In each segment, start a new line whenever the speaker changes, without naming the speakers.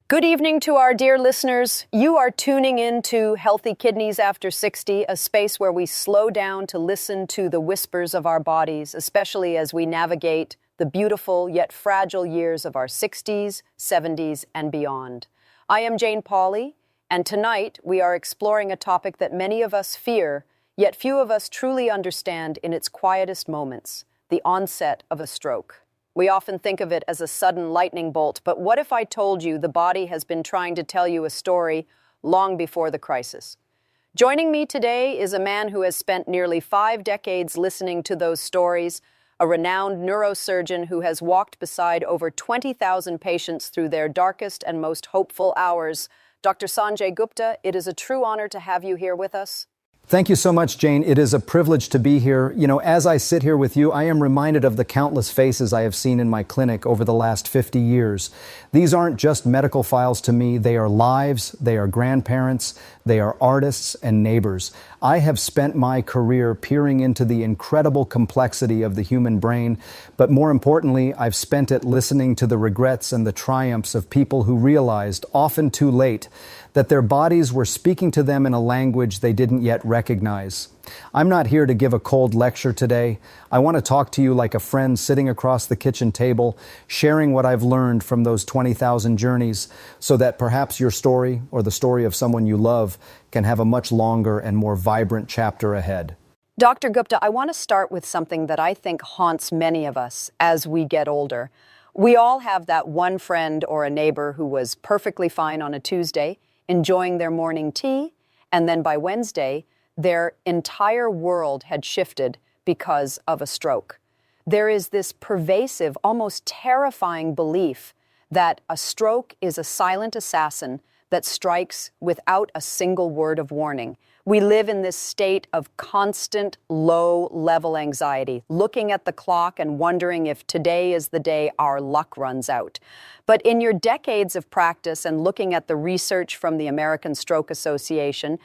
Good evening to our dear listeners. You are tuning in to Healthy Kidneys After 60, a space where we slow down to listen to the whispers of our bodies, especially as we navigate the beautiful yet fragile years of our 60s, 70s, and beyond. I am Jane Pauley, and tonight we are exploring a topic that many of us fear, yet few of us truly understand in its quietest moments, the onset of a stroke. We often think of it as a sudden lightning bolt, but what if I told you the body has been trying to tell you a story long before the crisis? Joining me today is a man who has spent nearly 5 decades listening to those stories, a renowned neurosurgeon who has walked beside over 20,000 patients through their darkest and most hopeful hours. Dr. Sanjay Gupta, it is a true honor to have you here with us.
Thank you so much, Jane. It is a privilege to be here. As I sit here with you, I am reminded of the countless faces I have seen in my clinic over the last 50 years. These aren't just medical files to me. They are lives, they are grandparents, they are artists and neighbors. I have spent my career peering into the incredible complexity of the human brain, but more importantly, I've spent it listening to the regrets and the triumphs of people who realized, often too late, that their bodies were speaking to them in a language they didn't yet recognize. I'm not here to give a cold lecture today. I want to talk to you like a friend sitting across the kitchen table, sharing what I've learned from those 20,000 journeys, so that perhaps your story or the story of someone you love can have a much longer and more vibrant chapter ahead.
Dr. Gupta, I want to start with something that I think haunts many of us as we get older. We all have that one friend or a neighbor who was perfectly fine on a Tuesday, enjoying their morning tea, and then by Wednesday, their entire world had shifted because of a stroke. There is this pervasive, almost terrifying belief that a stroke is a silent assassin that strikes without a single word of warning. We live in this state of constant low-level anxiety, looking at the clock and wondering if today is the day our luck runs out. But in your decades of practice and looking at the research from the American Stroke Association,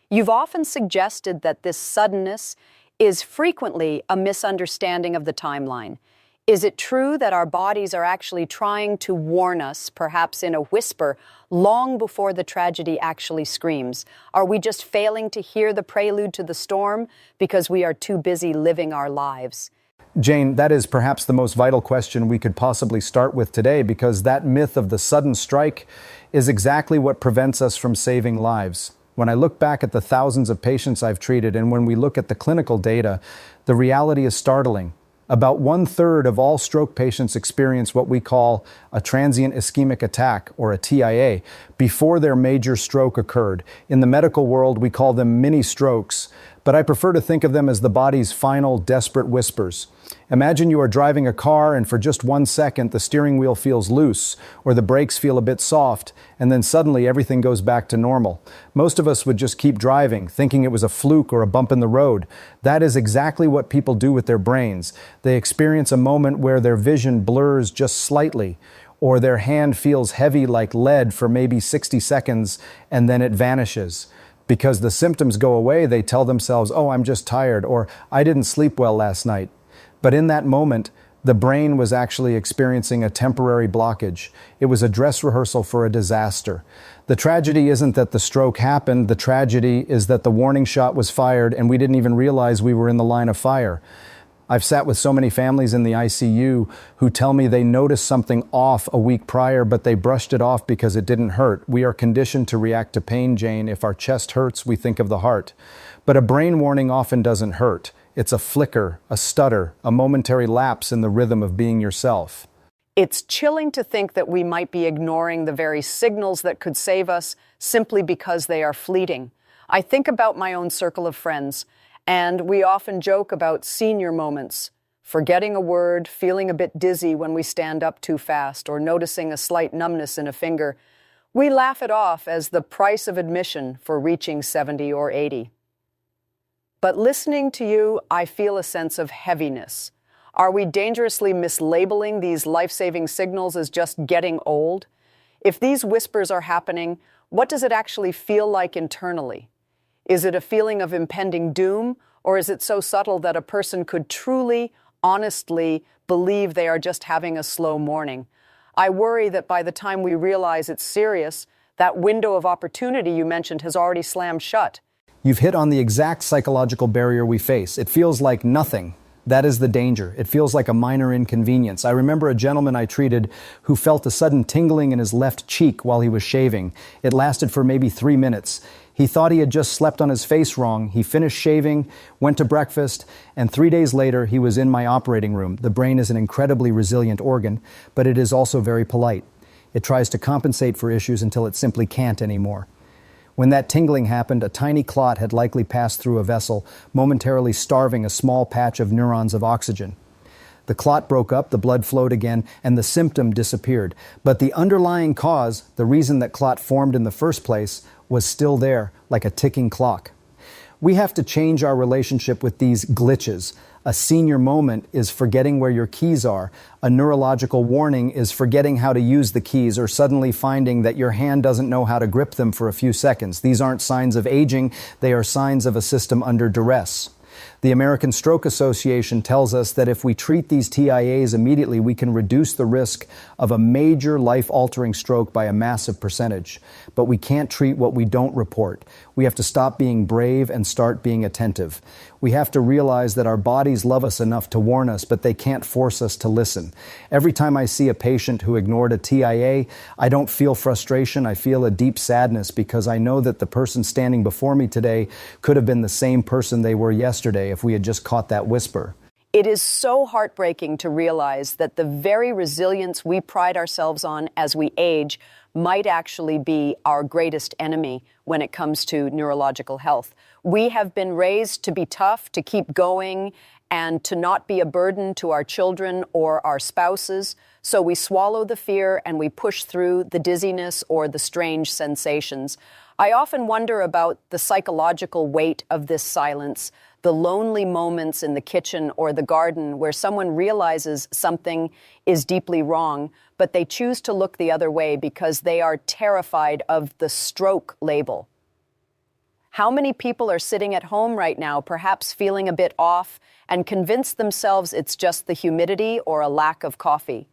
you've often suggested that this suddenness is frequently a misunderstanding of the timeline. Is it true that our bodies are actually trying to warn us, perhaps in a whisper, long before the tragedy actually screams? Are we just failing to hear the prelude to the storm because we are too busy living our lives?
Jane, that is perhaps the most vital question we could possibly start with today, because that myth of the sudden strike is exactly what prevents us from saving lives. When I look back at the thousands of patients I've treated, and when we look at the clinical data, the reality is startling. About 1/3 of all stroke patients experience what we call a transient ischemic attack, or a TIA, before their major stroke occurred. In the medical world, we call them mini strokes, but I prefer to think of them as the body's final desperate whispers. Imagine you are driving a car and for just 1 second the steering wheel feels loose or the brakes feel a bit soft, and then suddenly everything goes back to normal. Most of us would just keep driving, thinking it was a fluke or a bump in the road. That is exactly what people do with their brains. They experience a moment where their vision blurs just slightly, or their hand feels heavy like lead for maybe 60 seconds and then it vanishes. Because the symptoms go away, they tell themselves, "Oh, I'm just tired," or "I didn't sleep well last night." But in that moment, the brain was actually experiencing a temporary blockage. It was a dress rehearsal for a disaster. The tragedy isn't that the stroke happened. The tragedy is that the warning shot was fired and we didn't even realize we were in the line of fire. I've sat with so many families in the ICU who tell me they noticed something off a week prior, but they brushed it off because it didn't hurt. We are conditioned to react to pain, Jane. If our chest hurts, we think of the heart. But a brain warning often doesn't hurt. It's a flicker, a stutter, a momentary lapse in the rhythm of being yourself.
It's chilling to think that we might be ignoring the very signals that could save us simply because they are fleeting. I think about my own circle of friends, and we often joke about senior moments, forgetting a word, feeling a bit dizzy when we stand up too fast, or noticing a slight numbness in a finger. We laugh it off as the price of admission for reaching 70 or 80. But listening to you, I feel a sense of heaviness. Are we dangerously mislabeling these life-saving signals as just getting old? If these whispers are happening, what does it actually feel like internally? Is it a feeling of impending doom, or is it so subtle that a person could truly, honestly believe they are just having a slow morning? I worry that by the time we realize it's serious, that window of opportunity you mentioned has already slammed shut.
You've hit on the exact psychological barrier we face. It feels like nothing. That is the danger. It feels like a minor inconvenience. I remember a gentleman I treated who felt a sudden tingling in his left cheek while he was shaving. It lasted for maybe 3 minutes. He thought he had just slept on his face wrong. He finished shaving, went to breakfast, and 3 days later he was in my operating room. The brain is an incredibly resilient organ, but it is also very polite. It tries to compensate for issues until it simply can't anymore. When that tingling happened, a tiny clot had likely passed through a vessel, momentarily starving a small patch of neurons of oxygen. The clot broke up, the blood flowed again, and the symptom disappeared. But the underlying cause, the reason that clot formed in the first place, was still there, like a ticking clock. We have to change our relationship with these glitches. A senior moment is forgetting where your keys are. A neurological warning is forgetting how to use the keys or suddenly finding that your hand doesn't know how to grip them for a few seconds. These aren't signs of aging, they are signs of a system under duress. The American Stroke Association tells us that if we treat these TIAs immediately, we can reduce the risk of a major life-altering stroke by a massive percentage. But we can't treat what we don't report. We have to stop being brave and start being attentive. We have to realize that our bodies love us enough to warn us, but they can't force us to listen. Every time I see a patient who ignored a TIA, I don't feel frustration. I feel a deep sadness because I know that the person standing before me today could have been the same person they were yesterday if we had just caught that whisper.
It is so heartbreaking to realize that the very resilience we pride ourselves on as we age might actually be our greatest enemy when it comes to neurological health. We have been raised to be tough, to keep going, and to not be a burden to our children or our spouses. So we swallow the fear and we push through the dizziness or the strange sensations. I often wonder about the psychological weight of this silence, the lonely moments in the kitchen or the garden where someone realizes something is deeply wrong, but they choose to look the other way because they are terrified of the stroke label. How many people are sitting at home right now, perhaps feeling a bit off, and convince themselves it's just the humidity or a lack of coffee?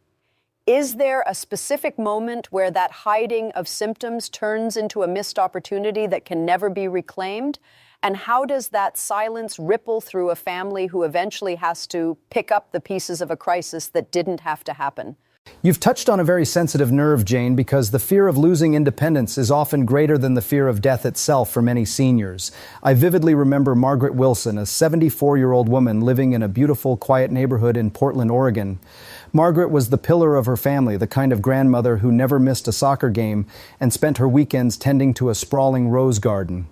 Is there a specific moment where that hiding of symptoms turns into a missed opportunity that can never be reclaimed? And how does that silence ripple through a family who eventually has to pick up the pieces of a crisis that didn't have to happen?
You've touched on a very sensitive nerve, Jane, because the fear of losing independence is often greater than the fear of death itself for many seniors. I vividly remember Margaret Wilson, a 74-year-old woman living in a beautiful, quiet neighborhood in Portland, Oregon. Margaret was the pillar of her family, the kind of grandmother who never missed a soccer game and spent her weekends tending to a sprawling rose garden.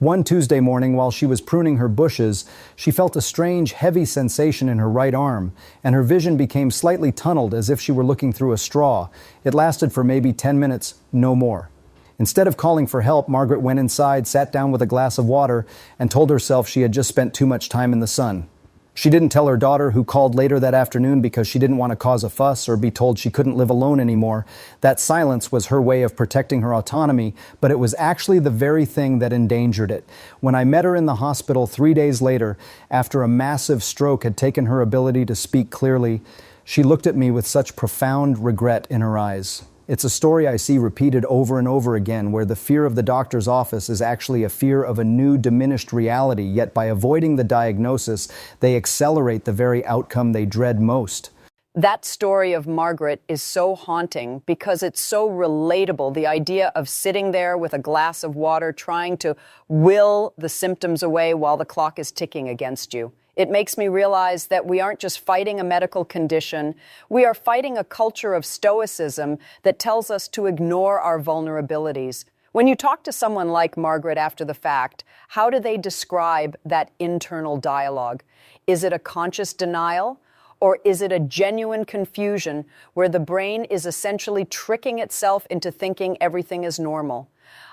One Tuesday morning, while she was pruning her bushes, she felt a strange, heavy sensation in her right arm, and her vision became slightly tunneled as if she were looking through a straw. It lasted for maybe 10 minutes, no more. Instead of calling for help, Margaret went inside, sat down with a glass of water, and told herself she had just spent too much time in the sun. She didn't tell her daughter, who called later that afternoon because she didn't want to cause a fuss or be told she couldn't live alone anymore. That silence was her way of protecting her autonomy, but it was actually the very thing that endangered it. When I met her in the hospital 3 days later, after a massive stroke had taken her ability to speak clearly, she looked at me with such profound regret in her eyes. It's a story I see repeated over and over again, where the fear of the doctor's office is actually a fear of a new diminished reality, yet by avoiding the diagnosis, they accelerate the very outcome they dread most.
That story of Margaret is so haunting because it's so relatable. The idea of sitting there with a glass of water trying to will the symptoms away while the clock is ticking against you. It makes me realize that we aren't just fighting a medical condition, we are fighting a culture of stoicism that tells us to ignore our vulnerabilities. When you talk to someone like Margaret after the fact, how do they describe that internal dialogue? Is it a conscious denial? Or is it a genuine confusion where the brain is essentially tricking itself into thinking everything is normal?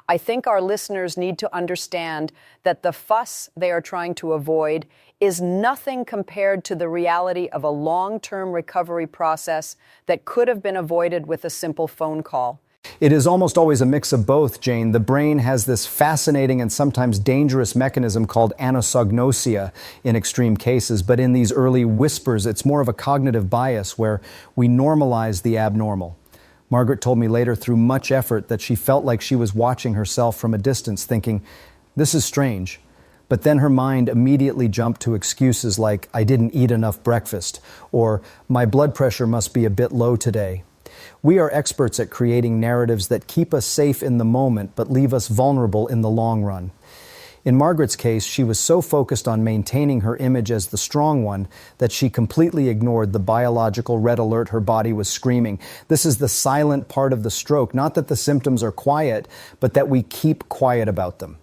I think our listeners need to understand that the fuss they are trying to avoid is nothing compared to the reality of a long-term recovery process that could have been avoided with a simple phone call.
It is almost always a mix of both, Jane. The brain has this fascinating and sometimes dangerous mechanism called anosognosia in extreme cases, but in these early whispers, it's more of a cognitive bias where we normalize the abnormal. Margaret told me later through much effort that she felt like she was watching herself from a distance, thinking, "This is strange." But then her mind immediately jumped to excuses like, "I didn't eat enough breakfast," or "My blood pressure must be a bit low today." We are experts at creating narratives that keep us safe in the moment but leave us vulnerable in the long run. In Margaret's case, she was so focused on maintaining her image as the strong one that she completely ignored the biological red alert her body was screaming. This is the silent part of the stroke, not that the symptoms are quiet, but that we keep quiet about them.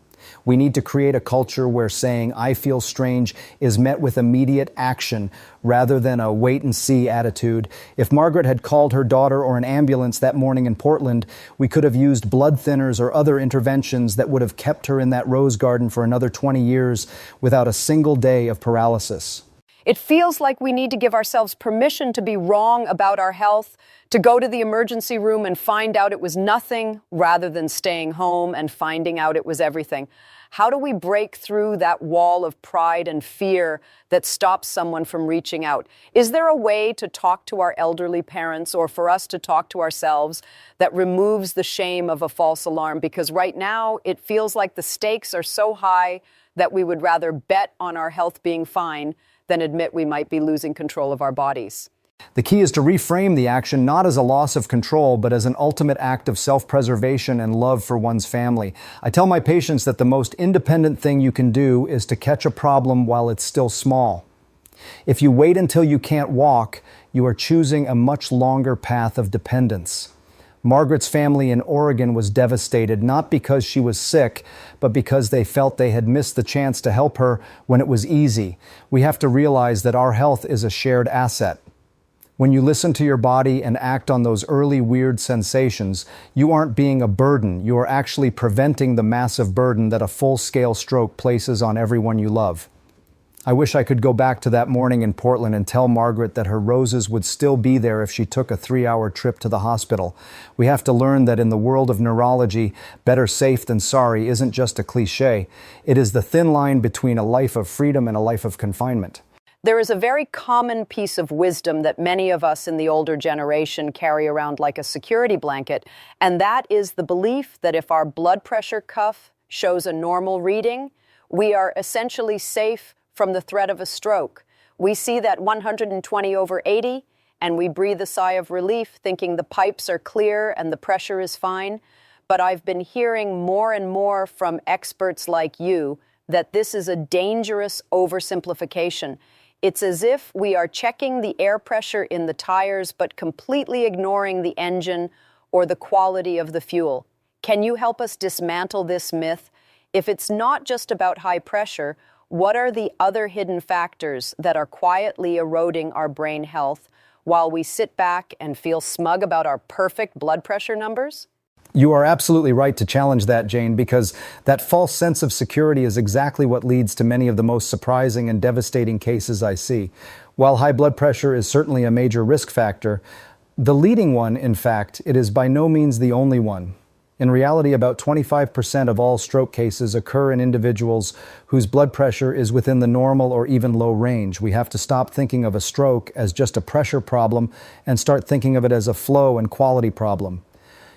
We need to create a culture where saying, "I feel strange," is met with immediate action rather than a wait-and-see attitude. If Margaret had called her daughter or an ambulance that morning in Portland, we could have used blood thinners or other interventions that would have kept her in that rose garden for another 20 years without a single day of paralysis.
It feels like we need to give ourselves permission to be wrong about our health, to go to the emergency room and find out it was nothing, rather than staying home and finding out it was everything. How do we break through that wall of pride and fear that stops someone from reaching out? Is there a way to talk to our elderly parents, or for us to talk to ourselves, that removes the shame of a false alarm? Because right now it feels like the stakes are so high that we would rather bet on our health being fine than admit we might be losing control of our bodies.
The key is to reframe the action not as a loss of control, but as an ultimate act of self-preservation and love for one's family. I tell my patients that the most independent thing you can do is to catch a problem while it's still small. If you wait until you can't walk, you are choosing a much longer path of dependence. Margaret's family in Oregon was devastated, not because she was sick, but because they felt they had missed the chance to help her when it was easy. We have to realize that our health is a shared asset. When you listen to your body and act on those early weird sensations, you aren't being a burden. You are actually preventing the massive burden that a full-scale stroke places on everyone you love. I wish I could go back to that morning in Portland and tell Margaret that her roses would still be there if she took a 3-hour trip to the hospital. We have to learn that in the world of neurology, better safe than sorry isn't just a cliche. It is the thin line between a life of freedom and a life of confinement.
There is a very common piece of wisdom that many of us in the older generation carry around like a security blanket, and that is the belief that if our blood pressure cuff shows a normal reading, we are essentially safe from the threat of a stroke. We see that 120/80, and we breathe a sigh of relief, thinking the pipes are clear and the pressure is fine. But I've been hearing more and more from experts like you that this is a dangerous oversimplification. It's as if we are checking the air pressure in the tires, but completely ignoring the engine or the quality of the fuel. Can you help us dismantle this myth? If it's not just about high pressure, what are the other hidden factors that are quietly eroding our brain health while we sit back and feel smug about our perfect blood pressure numbers?
You are absolutely right to challenge that, Jane, because that false sense of security is exactly what leads to many of the most surprising and devastating cases I see. While high blood pressure is certainly a major risk factor, the leading one, in fact, it is by no means the only one. In reality, about 25% of all stroke cases occur in individuals whose blood pressure is within the normal or even low range. We have to stop thinking of a stroke as just a pressure problem and start thinking of it as a flow and quality problem.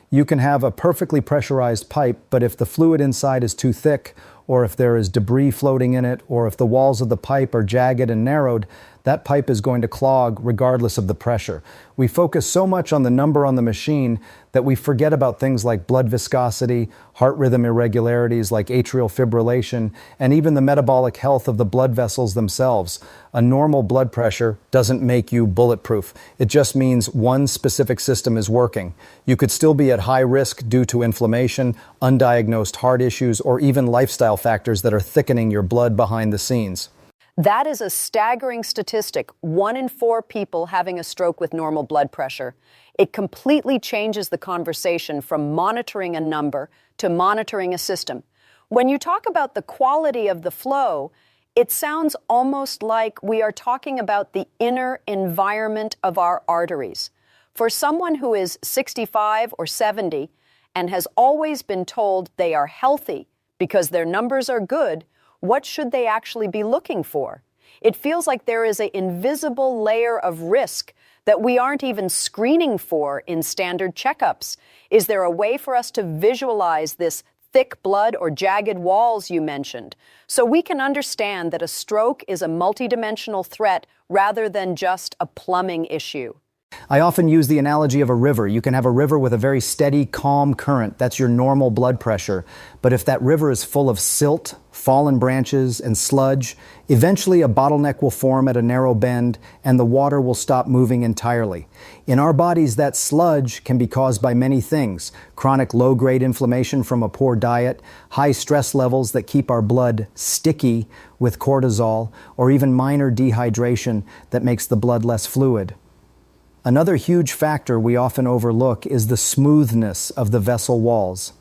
You can have a perfectly pressurized pipe, but if the fluid inside is too thick, or if there is debris floating in it, or if the walls of the pipe are jagged and narrowed, that pipe is going to clog regardless of the pressure. We focus so much on the number on the machine that we forget about things like blood viscosity, heart rhythm irregularities like atrial fibrillation, and even the metabolic health of the blood vessels themselves. A normal blood pressure doesn't make you bulletproof. It just means one specific system is working. You could still be at high risk due to inflammation, undiagnosed heart issues, or even lifestyle factors that are thickening your blood behind the scenes.
That is a staggering statistic, 1 in 4 people having a stroke with normal blood pressure. It completely changes the conversation from monitoring a number to monitoring a system. When you talk about the quality of the flow, it sounds almost like we are talking about the inner environment of our arteries. For someone who is 65 or 70 and has always been told they are healthy because their numbers are good, what should they actually be looking for? It feels like there is an invisible layer of risk that we aren't even screening for in standard checkups? Is there a way for us to visualize this thick blood or jagged walls you mentioned, so we can understand that a stroke is a multidimensional threat rather than just a plumbing issue?
I often use the analogy of a river. You can have a river with a very steady, calm current. That's your normal blood pressure. But if that river is full of silt, fallen branches, and sludge, eventually a bottleneck will form at a narrow bend and the water will stop moving entirely. In our bodies, that sludge can be caused by many things: chronic low-grade inflammation from a poor diet, high stress levels that keep our blood sticky with cortisol, or even minor dehydration that makes the blood less fluid. Another huge factor we often overlook is the smoothness of the vessel walls.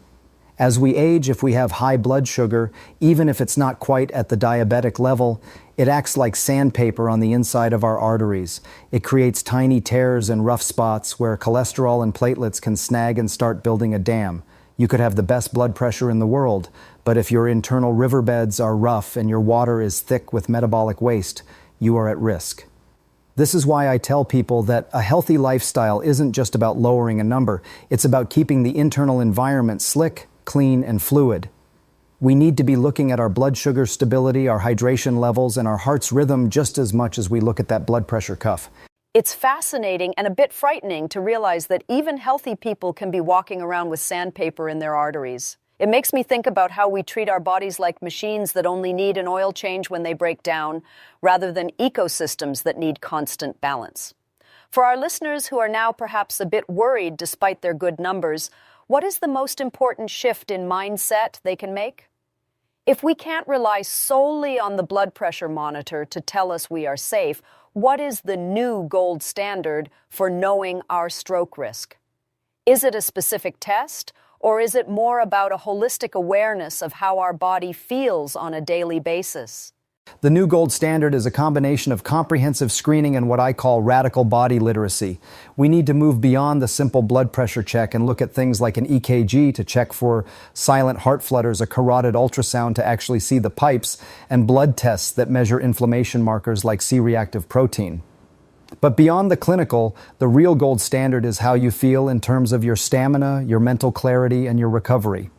As we age, if we have high blood sugar, even if it's not quite at the diabetic level, it acts like sandpaper on the inside of our arteries. It creates tiny tears and rough spots where cholesterol and platelets can snag and start building a dam. You could have the best blood pressure in the world, but if your internal riverbeds are rough and your water is thick with metabolic waste, you are at risk. This is why I tell people that a healthy lifestyle isn't just about lowering a number. It's about keeping the internal environment slick, clean, and fluid. We need to be looking at our blood sugar stability, our hydration levels, and our heart's rhythm just as much as we look at that blood pressure cuff.
It's fascinating and a bit frightening to realize that even healthy people can be walking around with sandpaper in their arteries. It makes me think about how we treat our bodies like machines that only need an oil change when they break down, rather than ecosystems that need constant balance. For our listeners who are now perhaps a bit worried despite their good numbers, what is the most important shift in mindset they can make? If we can't rely solely on the blood pressure monitor to tell us we are safe, what is the new gold standard for knowing our stroke risk? Is it a specific test? Or is it more about a holistic awareness of how our body feels on a daily basis?
The new gold standard is a combination of comprehensive screening and what I call radical body literacy. We need to move beyond the simple blood pressure check and look at things like an EKG to check for silent heart flutters, a carotid ultrasound to actually see the pipes, and blood tests that measure inflammation markers like C-reactive protein. But beyond the clinical, the real gold standard is how you feel in terms of your stamina, your mental clarity, and your recovery.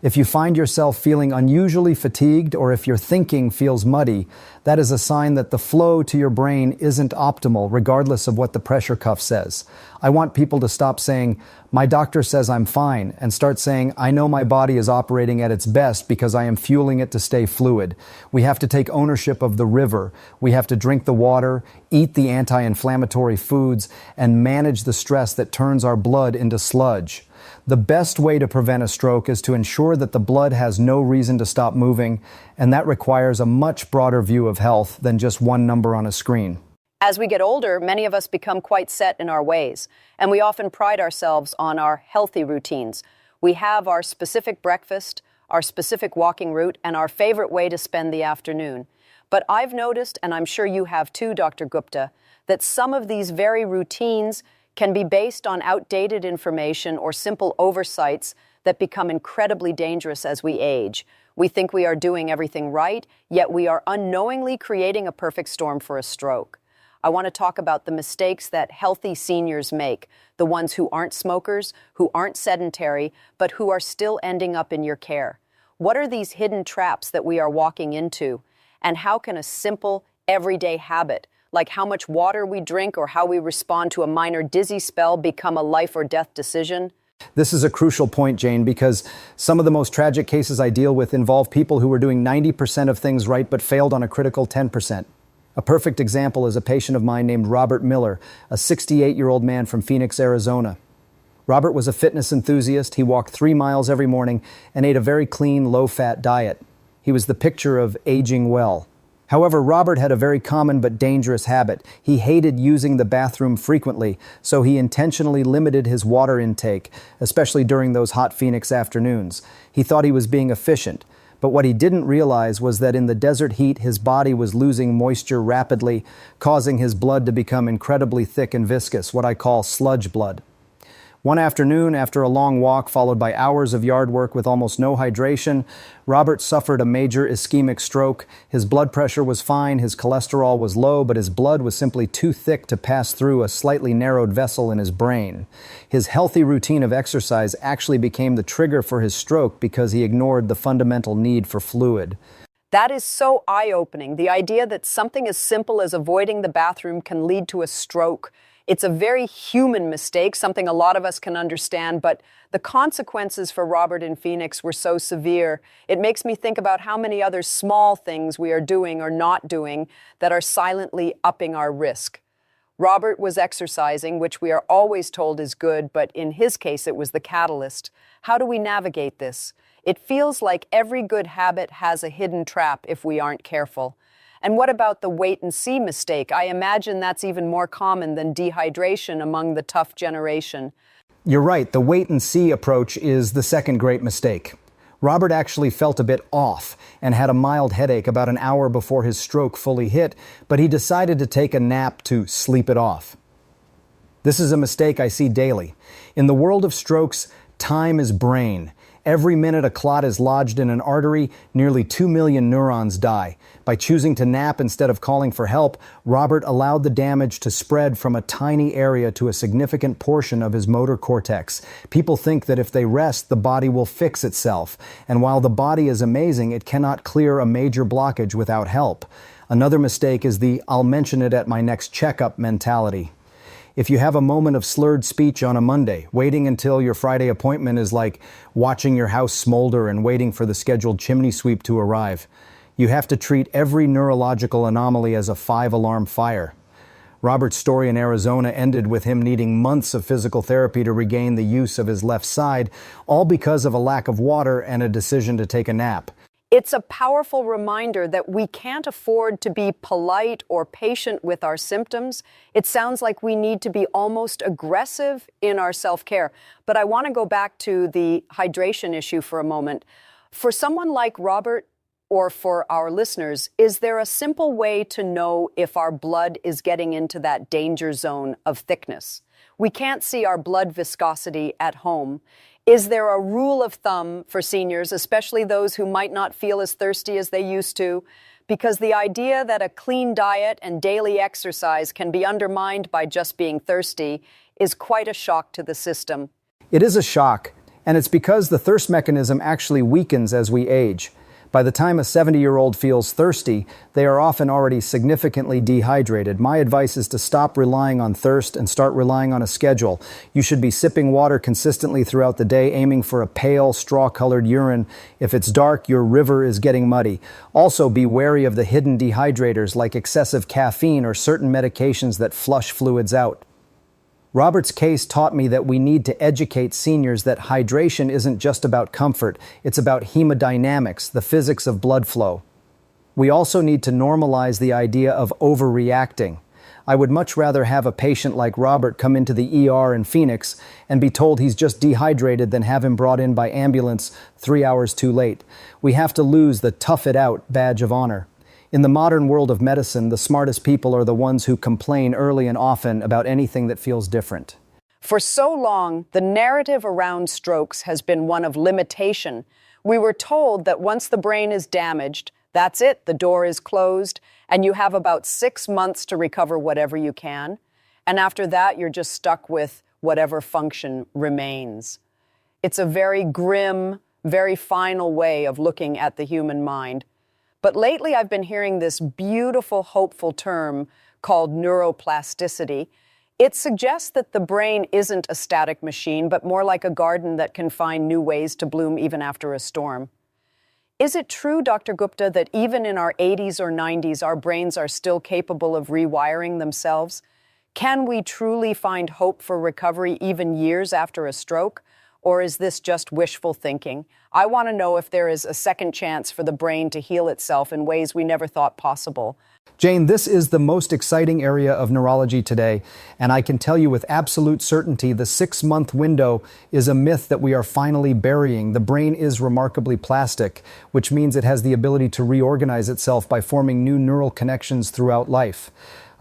If you find yourself feeling unusually fatigued, or if your thinking feels muddy, that is a sign that the flow to your brain isn't optimal, regardless of what the pressure cuff says. I want people to stop saying, "My doctor says I'm fine," and start saying, "I know my body is operating at its best because I am fueling it to stay fluid." We have to take ownership of the river. We have to drink the water, eat the anti-inflammatory foods, and manage the stress that turns our blood into sludge. The best way to prevent a stroke is to ensure that the blood has no reason to stop moving, and that requires a much broader view of health than just one number on a screen.
As we get older, many of us become quite set in our ways, and we often pride ourselves on our healthy routines. We have our specific breakfast, our specific walking route, and our favorite way to spend the afternoon. But I've noticed, and I'm sure you have too, Dr. Gupta, that some of these very routines can be based on outdated information or simple oversights that become incredibly dangerous as we age. We think we are doing everything right, yet we are unknowingly creating a perfect storm for a stroke. I want to talk about the mistakes that healthy seniors make, the ones who aren't smokers, who aren't sedentary, but who are still ending up in your care. What are these hidden traps that we are walking into? And how can a simple, everyday habit, like how much water we drink or how we respond to a minor dizzy spell, become a life or death decision?
This is a crucial point, Jane, because some of the most tragic cases I deal with involve people who were doing 90% of things right but failed on a critical 10%. A perfect example is a patient of mine named Robert Miller, a 68-year-old man from Phoenix, Arizona. Robert was a fitness enthusiast. He walked 3 miles every morning and ate a very clean, low-fat diet. He was the picture of aging well. However, Robert had a very common but dangerous habit. He hated using the bathroom frequently, so he intentionally limited his water intake, especially during those hot Phoenix afternoons. He thought he was being efficient, but what he didn't realize was that in the desert heat, his body was losing moisture rapidly, causing his blood to become incredibly thick and viscous, what I call sludge blood. One afternoon, after a long walk followed by hours of yard work with almost no hydration, Robert suffered a major ischemic stroke. His blood pressure was fine, his cholesterol was low, but his blood was simply too thick to pass through a slightly narrowed vessel in his brain. His healthy routine of exercise actually became the trigger for his stroke because he ignored the fundamental need for fluid.
That is so eye-opening, the idea that something as simple as avoiding the bathroom can lead to a stroke. It's a very human mistake, something a lot of us can understand, but the consequences for Robert in Phoenix were so severe. It makes me think about how many other small things we are doing or not doing that are silently upping our risk. Robert was exercising, which we are always told is good, but in his case it was the catalyst. How do we navigate this? It feels like every good habit has a hidden trap if we aren't careful. And what about the wait-and-see mistake? I imagine that's even more common than dehydration among the tough generation.
You're right, the wait-and-see approach is the second great mistake. Robert actually felt a bit off and had a mild headache about an hour before his stroke fully hit, but he decided to take a nap to sleep it off. This is a mistake I see daily. In the world of strokes, time is brain. Every minute a clot is lodged in an artery, nearly 2 million neurons die. By choosing to nap instead of calling for help, Robert allowed the damage to spread from a tiny area to a significant portion of his motor cortex. People think that if they rest, the body will fix itself. And while the body is amazing, it cannot clear a major blockage without help. Another mistake is the "I'll mention it at my next checkup" mentality. If you have a moment of slurred speech on a Monday, waiting until your Friday appointment is like watching your house smolder and waiting for the scheduled chimney sweep to arrive. You have to treat every neurological anomaly as a 5-alarm fire. Robert's story in Arizona ended with him needing months of physical therapy to regain the use of his left side, all because of a lack of water and a decision to take a nap.
It's a powerful reminder that we can't afford to be polite or patient with our symptoms. It sounds like we need to be almost aggressive in our self-care. But I want to go back to the hydration issue for a moment. For someone like Robert, or for our listeners, is there a simple way to know if our blood is getting into that danger zone of thickness? We can't see our blood viscosity at home. Is there a rule of thumb for seniors, especially those who might not feel as thirsty as they used to? Because the idea that a clean diet and daily exercise can be undermined by just being thirsty is quite a shock to the system.
It is a shock, and it's because the thirst mechanism actually weakens as we age. By the time a 70-year-old feels thirsty, they are often already significantly dehydrated. My advice is to stop relying on thirst and start relying on a schedule. You should be sipping water consistently throughout the day, aiming for a pale, straw-colored urine. If it's dark, your river is getting muddy. Also, be wary of the hidden dehydrators like excessive caffeine or certain medications that flush fluids out. Robert's case taught me that we need to educate seniors that hydration isn't just about comfort, it's about hemodynamics, the physics of blood flow. We also need to normalize the idea of overreacting. I would much rather have a patient like Robert come into the ER in Phoenix and be told he's just dehydrated than have him brought in by ambulance 3 hours too late. We have to lose the tough it out badge of honor. In the modern world of medicine, the smartest people are the ones who complain early and often about anything that feels different.
For so long, the narrative around strokes has been one of limitation. We were told that once the brain is damaged, that's it, the door is closed, and you have about 6 months to recover whatever you can. And after that, you're just stuck with whatever function remains. It's a very grim, very final way of looking at the human mind. But lately I've been hearing this beautiful, hopeful term called neuroplasticity. It suggests that the brain isn't a static machine, but more like a garden that can find new ways to bloom even after a storm. Is it true, Dr. Gupta, that even in our 80s or 90s, our brains are still capable of rewiring themselves? Can we truly find hope for recovery even years after a stroke? Or is this just wishful thinking? I want to know if there is a second chance for the brain to heal itself in ways we never thought possible.
Jane, this is the most exciting area of neurology today, and I can tell you with absolute certainty the 6-month window is a myth that we are finally burying. The brain is remarkably plastic, which means it has the ability to reorganize itself by forming new neural connections throughout life.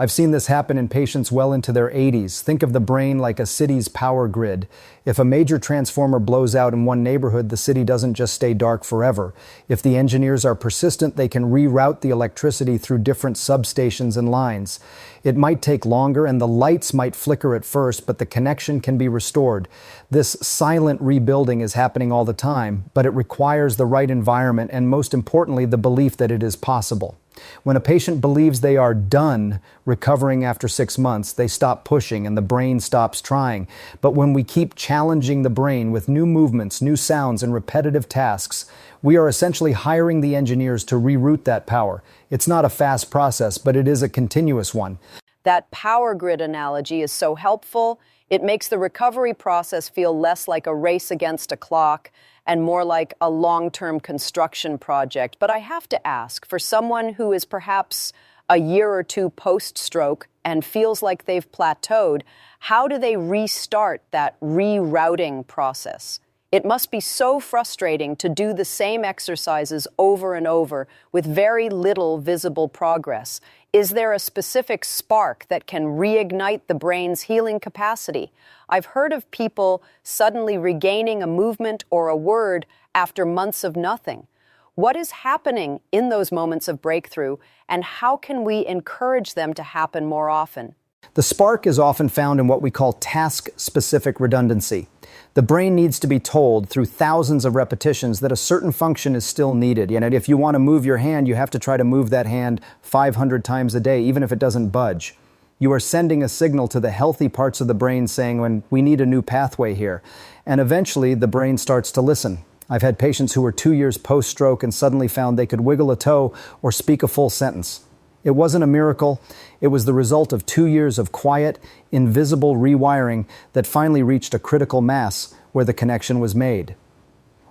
I've seen this happen in patients well into their 80s. Think of the brain like a city's power grid. If a major transformer blows out in one neighborhood, the city doesn't just stay dark forever. If the engineers are persistent, they can reroute the electricity through different substations and lines. It might take longer and the lights might flicker at first, but the connection can be restored. This silent rebuilding is happening all the time, but it requires the right environment and, most importantly, the belief that it is possible. When a patient believes they are done recovering after 6 months, they stop pushing and the brain stops trying. But when we keep challenging the brain with new movements, new sounds, and repetitive tasks, we are essentially hiring the engineers to reroute that power. It's not a fast process, but it is a continuous one.
That power grid analogy is so helpful. It makes the recovery process feel less like a race against a clock and more like a long-term construction project. But I have to ask, for someone who is perhaps a year or two post-stroke and feels like they've plateaued, how do they restart that rerouting process? It must be so frustrating to do the same exercises over and over with very little visible progress. Is there a specific spark that can reignite the brain's healing capacity? I've heard of people suddenly regaining a movement or a word after months of nothing. What is happening in those moments of breakthrough, and how can we encourage them to happen more often?
The spark is often found in what we call task-specific redundancy. The brain needs to be told through thousands of repetitions that a certain function is still needed. And if you want to move your hand, you have to try to move that hand 500 times a day, even if it doesn't budge. You are sending a signal to the healthy parts of the brain saying, when we need a new pathway here. And eventually the brain starts to listen. I've had patients who were 2 years post-stroke and suddenly found they could wiggle a toe or speak a full sentence. It wasn't a miracle. It was the result of 2 years of quiet, invisible rewiring that finally reached a critical mass where the connection was made.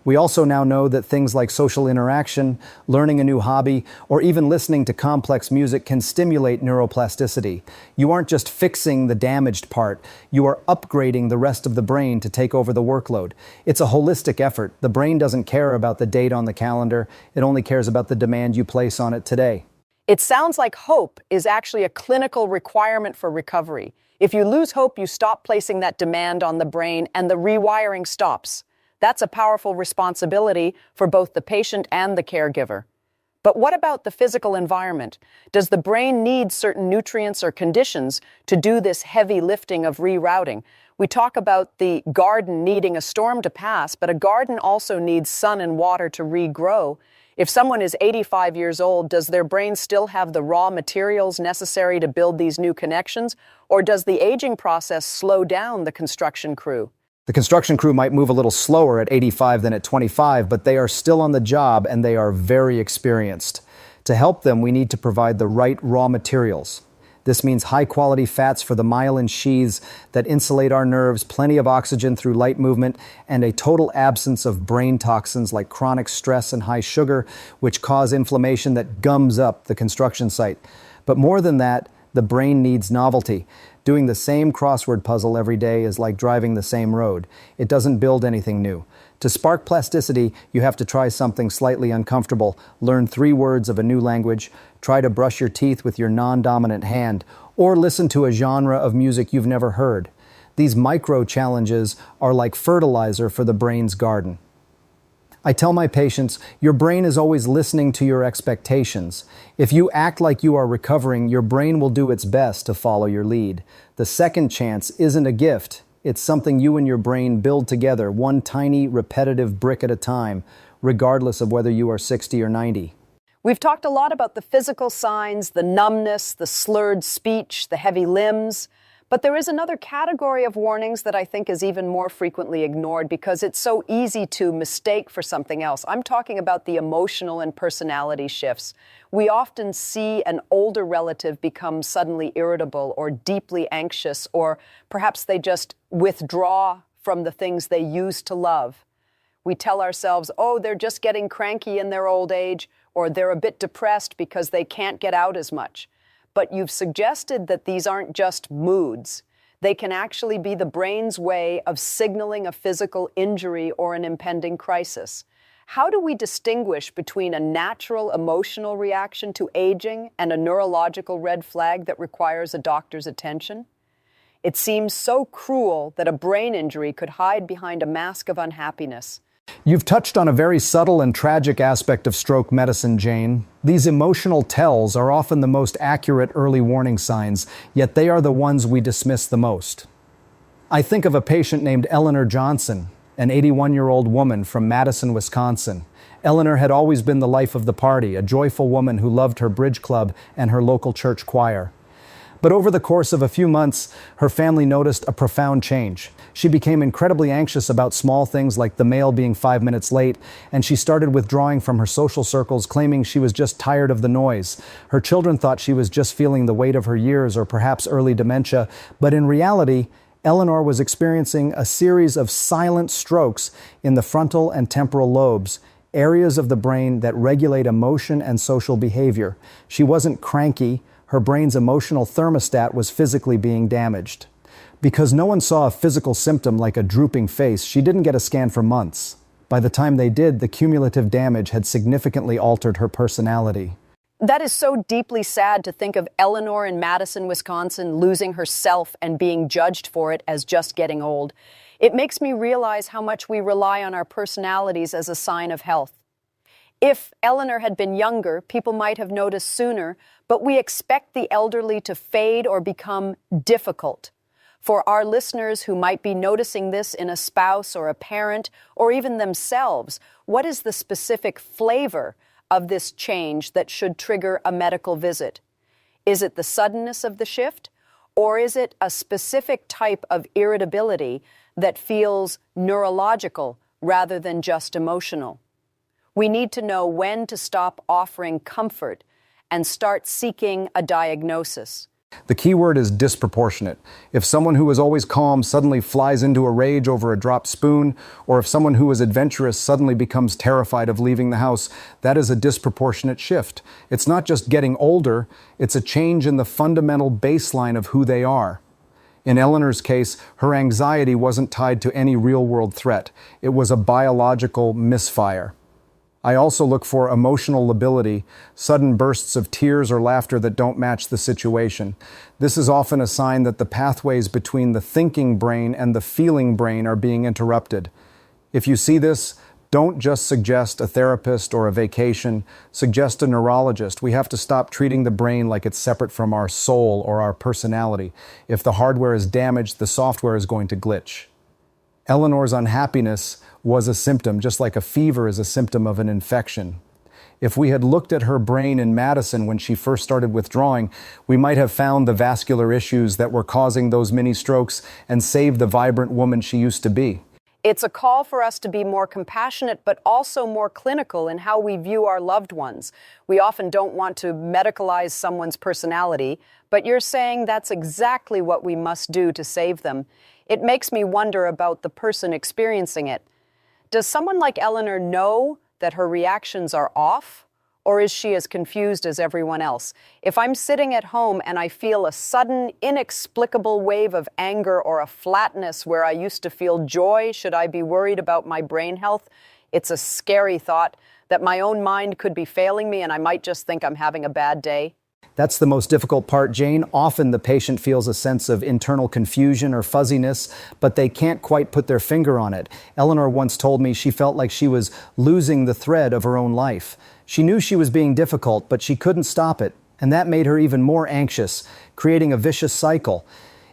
We also now know that things like social interaction, learning a new hobby, or even listening to complex music can stimulate neuroplasticity. You aren't just fixing the damaged part, you are upgrading the rest of the brain to take over the workload. It's a holistic effort. The brain doesn't care about the date on the calendar, it only cares about the demand you place on it today.
It sounds like hope is actually a clinical requirement for recovery. If you lose hope, you stop placing that demand on the brain and the rewiring stops. That's a powerful responsibility for both the patient and the caregiver. But what about the physical environment? Does the brain need certain nutrients or conditions to do this heavy lifting of rerouting? We talk about the garden needing a storm to pass, but a garden also needs sun and water to regrow. If someone is 85 years old, does their brain still have the raw materials necessary to build these new connections? Or does the aging process slow down the construction crew?
The construction crew might move a little slower at 85 than at 25, but they are still on the job and they are very experienced. To help them, we need to provide the right raw materials. This means high-quality fats for the myelin sheaths that insulate our nerves, plenty of oxygen through light movement, and a total absence of brain toxins like chronic stress and high sugar, which cause inflammation that gums up the construction site. But more than that, the brain needs novelty. Doing the same crossword puzzle every day is like driving the same road. It doesn't build anything new. To spark plasticity, you have to try something slightly uncomfortable, learn 3 words of a new language, try to brush your teeth with your non-dominant hand, or listen to a genre of music you've never heard. These micro-challenges are like fertilizer for the brain's garden. I tell my patients, your brain is always listening to your expectations. If you act like you are recovering, your brain will do its best to follow your lead. The second chance isn't a gift. It's something you and your brain build together, one tiny, repetitive brick at a time, regardless of whether you are 60 or 90.
We've talked a lot about the physical signs, the numbness, the slurred speech, the heavy limbs. But there is another category of warnings that I think is even more frequently ignored because it's so easy to mistake for something else. I'm talking about the emotional and personality shifts. We often see an older relative become suddenly irritable or deeply anxious, or perhaps they just withdraw from the things they used to love. We tell ourselves, oh, they're just getting cranky in their old age, or they're a bit depressed because they can't get out as much. But you've suggested that these aren't just moods. They can actually be the brain's way of signaling a physical injury or an impending crisis. How do we distinguish between a natural emotional reaction to aging and a neurological red flag that requires a doctor's attention? It seems so cruel that a brain injury could hide behind a mask of unhappiness.
You've touched on a very subtle and tragic aspect of stroke medicine, Jane. These emotional tells are often the most accurate early warning signs, yet they are the ones we dismiss the most. I think of a patient named Eleanor Johnson, an 81-year-old woman from Madison, Wisconsin. Eleanor had always been the life of the party, a joyful woman who loved her bridge club and her local church choir. But over the course of a few months, her family noticed a profound change. She became incredibly anxious about small things like the mail being 5 minutes late, and she started withdrawing from her social circles, claiming she was just tired of the noise. Her children thought she was just feeling the weight of her years or perhaps early dementia, but in reality, Eleanor was experiencing a series of silent strokes in the frontal and temporal lobes, areas of the brain that regulate emotion and social behavior. She wasn't cranky. Her brain's emotional thermostat was physically being damaged. Because no one saw a physical symptom like a drooping face, she didn't get a scan for months. By the time they did, the cumulative damage had significantly altered her personality.
That is so deeply sad to think of Eleanor in Madison, Wisconsin, losing herself and being judged for it as just getting old. It makes me realize how much we rely on our personalities as a sign of health. If Eleanor had been younger, people might have noticed sooner, but we expect the elderly to fade or become difficult. For our listeners who might be noticing this in a spouse or a parent or even themselves, what is the specific flavor of this change that should trigger a medical visit? Is it the suddenness of the shift, or is it a specific type of irritability that feels neurological rather than just emotional? We need to know when to stop offering comfort and start seeking a diagnosis.
The key word is disproportionate. If someone who was always calm suddenly flies into a rage over a dropped spoon, or if someone who was adventurous suddenly becomes terrified of leaving the house, that is a disproportionate shift. It's not just getting older, it's a change in the fundamental baseline of who they are. In Eleanor's case, her anxiety wasn't tied to any real-world threat. It was a biological misfire. I also look for emotional lability, sudden bursts of tears or laughter that don't match the situation. This is often a sign that the pathways between the thinking brain and the feeling brain are being interrupted. If you see this, don't just suggest a therapist or a vacation, suggest a neurologist. We have to stop treating the brain like it's separate from our soul or our personality. If the hardware is damaged, the software is going to glitch. Eleanor's unhappiness was a symptom, just like a fever is a symptom of an infection. If we had looked at her brain in Madison when she first started withdrawing, we might have found the vascular issues that were causing those mini strokes and saved the vibrant woman she used to be.
It's a call for us to be more compassionate, but also more clinical in how we view our loved ones. We often don't want to medicalize someone's personality, but you're saying that's exactly what we must do to save them. It makes me wonder about the person experiencing it. Does someone like Eleanor know that her reactions are off, or is she as confused as everyone else? If I'm sitting at home and I feel a sudden, inexplicable wave of anger or a flatness where I used to feel joy, should I be worried about my brain health? It's a scary thought that my own mind could be failing me and I might just think I'm having a bad day.
That's the most difficult part, Jane. Often the patient feels a sense of internal confusion or fuzziness, but they can't quite put their finger on it. Eleanor once told me she felt like she was losing the thread of her own life. She knew she was being difficult, but she couldn't stop it, and that made her even more anxious, creating a vicious cycle.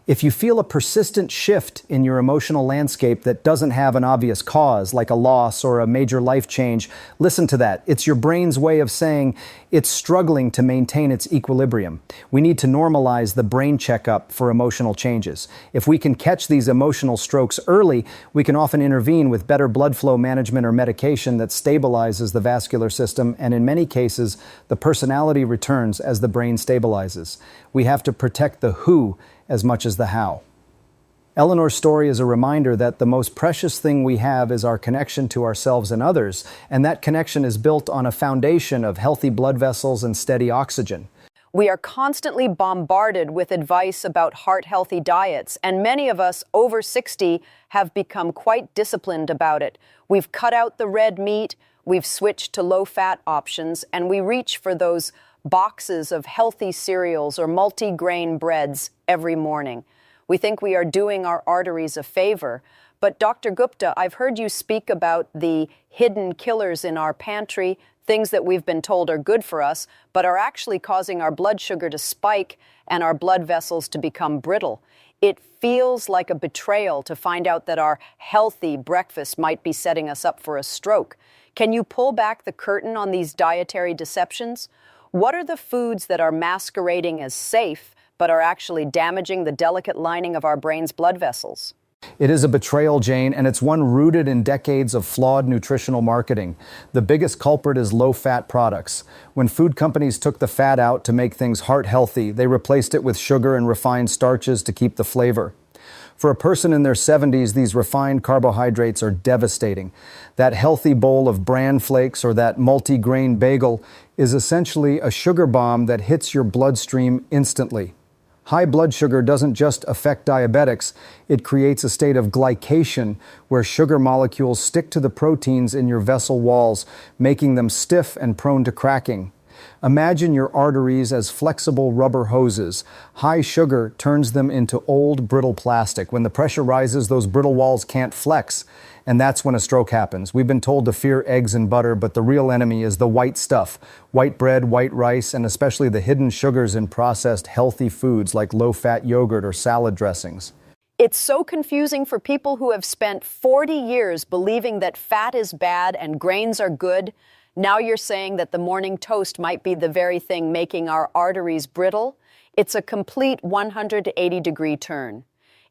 If you feel a persistent shift in your emotional landscape that doesn't have an obvious cause, like a loss or a major life change, listen to that. It's your brain's way of saying it's struggling to maintain its equilibrium. We need to normalize the brain checkup for emotional changes. If we can catch these emotional strokes early, we can often intervene with better blood flow management or medication that stabilizes the vascular system, and in many cases, the personality returns as the brain stabilizes. We have to protect the who as much as the how. Eleanor's story is a reminder that the most precious thing we have is our connection to ourselves and others, and that connection is built on a foundation of healthy blood vessels and steady oxygen.
We are constantly bombarded with advice about heart-healthy diets, and many of us over 60 have become quite disciplined about it. We've cut out the red meat, we've switched to low-fat options, and we reach for those boxes of healthy cereals or multi-grain breads every morning. We think we are doing our arteries a favor. But Dr. Gupta, I've heard you speak about the hidden killers in our pantry, things that we've been told are good for us, but are actually causing our blood sugar to spike and our blood vessels to become brittle. It feels like a betrayal to find out that our healthy breakfast might be setting us up for a stroke. Can you pull back the curtain on these dietary deceptions? What are the foods that are masquerading as safe, but are actually damaging the delicate lining of our brain's blood vessels?
It is a betrayal, Jane, and it's one rooted in decades of flawed nutritional marketing. The biggest culprit is low-fat products. When food companies took the fat out to make things heart-healthy, they replaced it with sugar and refined starches to keep the flavor. For a person in their 70s, these refined carbohydrates are devastating. That healthy bowl of bran flakes or that multi-grain bagel is essentially a sugar bomb that hits your bloodstream instantly. High blood sugar doesn't just affect diabetics, it creates a state of glycation where sugar molecules stick to the proteins in your vessel walls, making them stiff and prone to cracking. Imagine your arteries as flexible rubber hoses. High sugar turns them into old, brittle plastic. When the pressure rises, those brittle walls can't flex, and that's when a stroke happens. We've been told to fear eggs and butter, but the real enemy is the white stuff. White bread, white rice, and especially the hidden sugars in processed healthy foods like low-fat yogurt or salad dressings.
It's so confusing for people who have spent 40 years believing that fat is bad and grains are good. Now you're saying that the morning toast might be the very thing making our arteries brittle? It's a complete 180-degree turn.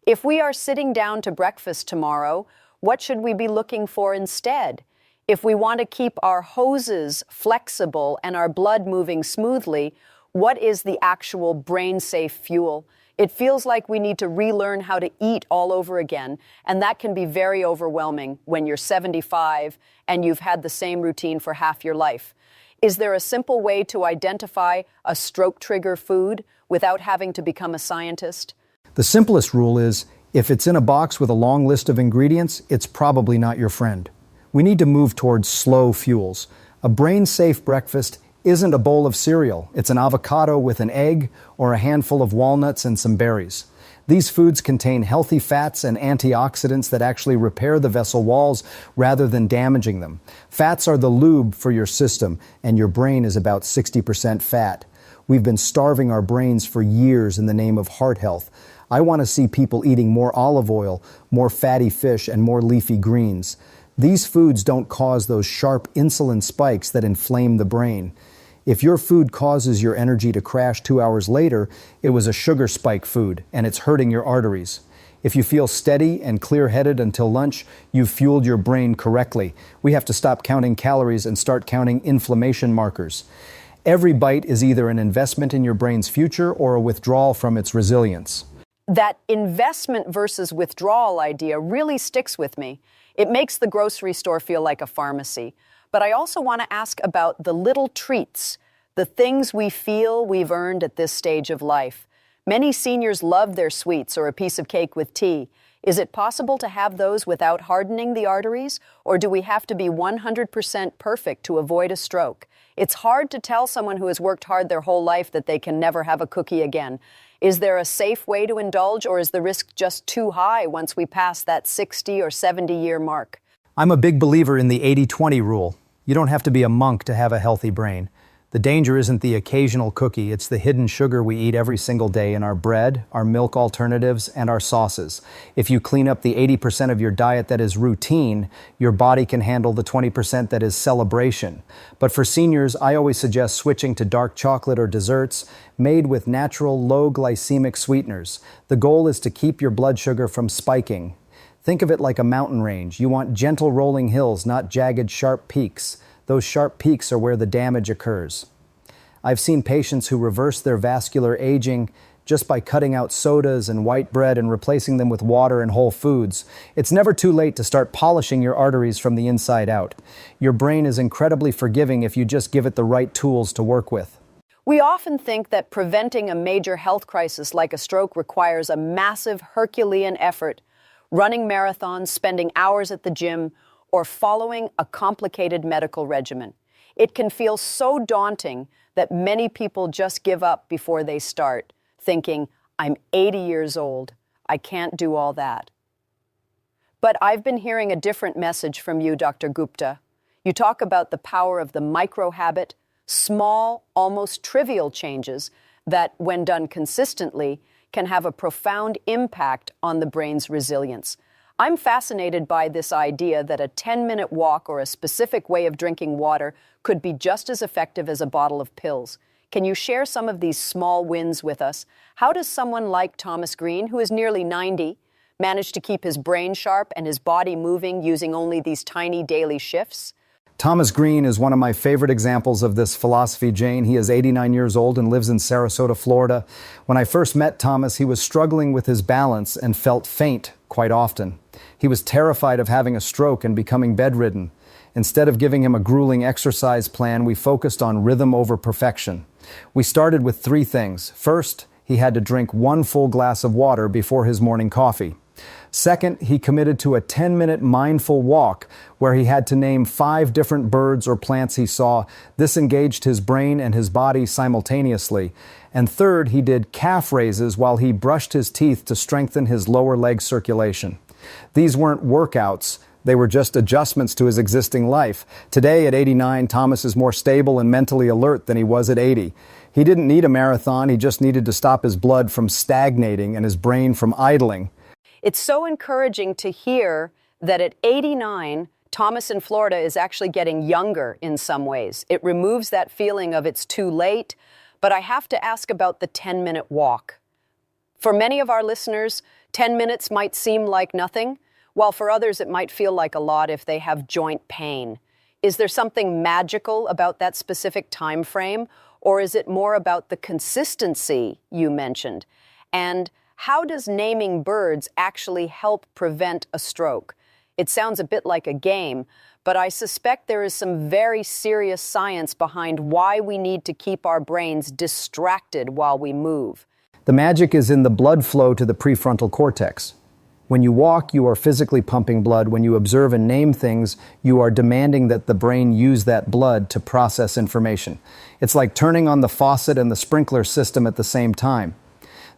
If we are sitting down to breakfast tomorrow, what should we be looking for instead? If we want to keep our hoses flexible and our blood moving smoothly, what is the actual brain-safe fuel? It feels like we need to relearn how to eat all over again, and that can be very overwhelming when you're 75 and you've had the same routine for half your life. Is there a simple way to identify a stroke trigger food without having to become a scientist?
The simplest rule is, if it's in a box with a long list of ingredients, it's probably not your friend. We need to move towards slow fuels. A brain-safe breakfast isn't a bowl of cereal. It's an avocado with an egg or a handful of walnuts and some berries. These foods contain healthy fats and antioxidants that actually repair the vessel walls rather than damaging them. Fats are the lube for your system, and your brain is about 60% fat. We've been starving our brains for years in the name of heart health. I want to see people eating more olive oil, more fatty fish, and more leafy greens. These foods don't cause those sharp insulin spikes that inflame the brain. If your food causes your energy to crash 2 hours later, it was a sugar spike food, and it's hurting your arteries. If you feel steady and clear-headed until lunch, you've fueled your brain correctly. We have to stop counting calories and start counting inflammation markers. Every bite is either an investment in your brain's future or a withdrawal from its resilience.
That investment versus withdrawal idea really sticks with me. It makes the grocery store feel like a pharmacy. But I also want to ask about the little treats, the things we feel we've earned at this stage of life. Many seniors love their sweets or a piece of cake with tea. Is it possible to have those without hardening the arteries, or do we have to be 100% perfect to avoid a stroke? It's hard to tell someone who has worked hard their whole life that they can never have a cookie again. Is there a safe way to indulge, or is the risk just too high once we pass that 60 or 70-year mark?
I'm a big believer in the 80-20 rule. You don't have to be a monk to have a healthy brain. The danger isn't the occasional cookie, it's the hidden sugar we eat every single day in our bread, our milk alternatives, and our sauces. If you clean up the 80% of your diet that is routine, your body can handle the 20% that is celebration. But for seniors, I always suggest switching to dark chocolate or desserts made with natural low glycemic sweeteners. The goal is to keep your blood sugar from spiking. Think of it like a mountain range. You want gentle rolling hills, not jagged, sharp peaks. Those sharp peaks are where the damage occurs. I've seen patients who reverse their vascular aging just by cutting out sodas and white bread and replacing them with water and whole foods. It's never too late to start polishing your arteries from the inside out. Your brain is incredibly forgiving if you just give it the right tools to work with.
We often think that preventing a major health crisis like a stroke requires a massive Herculean effort. Running marathons, spending hours at the gym, or following a complicated medical regimen. It can feel so daunting that many people just give up before they start, thinking, I'm 80 years old, I can't do all that. But I've been hearing a different message from you, Dr. Gupta. You talk about the power of the micro-habit, small, almost trivial changes that, when done consistently, can have a profound impact on the brain's resilience. I'm fascinated by this idea that a 10-minute walk or a specific way of drinking water could be just as effective as a bottle of pills. Can you share some of these small wins with us? How does someone like Thomas Green, who is nearly 90, manage to keep his brain sharp and his body moving using only these tiny daily shifts?
Thomas Green is one of my favorite examples of this philosophy, Jane. He is 89 years old and lives in Sarasota, Florida. When I first met Thomas, he was struggling with his balance and felt faint quite often. He was terrified of having a stroke and becoming bedridden. Instead of giving him a grueling exercise plan, we focused on rhythm over perfection. We started with 3 things. First, he had to drink 1 full glass of water before his morning coffee. Second, he committed to a 10-minute mindful walk where he had to name 5 different birds or plants he saw. This engaged his brain and his body simultaneously. And third, he did calf raises while he brushed his teeth to strengthen his lower leg circulation. These weren't workouts. They were just adjustments to his existing life. Today, at 89, Thomas is more stable and mentally alert than he was at 80. He didn't need a marathon. He just needed to stop his blood from stagnating and his brain from idling.
It's so encouraging to hear that at 89, Thomas in Florida is actually getting younger in some ways. It removes that feeling of it's too late, but I have to ask about the 10-minute walk. For many of our listeners, 10 minutes might seem like nothing, while for others it might feel like a lot if they have joint pain. Is there something magical about that specific time frame, or is it more about the consistency you mentioned? And how does naming birds actually help prevent a stroke? It sounds a bit like a game, but I suspect there is some very serious science behind why we need to keep our brains distracted while we move.
The magic is in the blood flow to the prefrontal cortex. When you walk, you are physically pumping blood. When you observe and name things, you are demanding that the brain use that blood to process information. It's like turning on the faucet and the sprinkler system at the same time.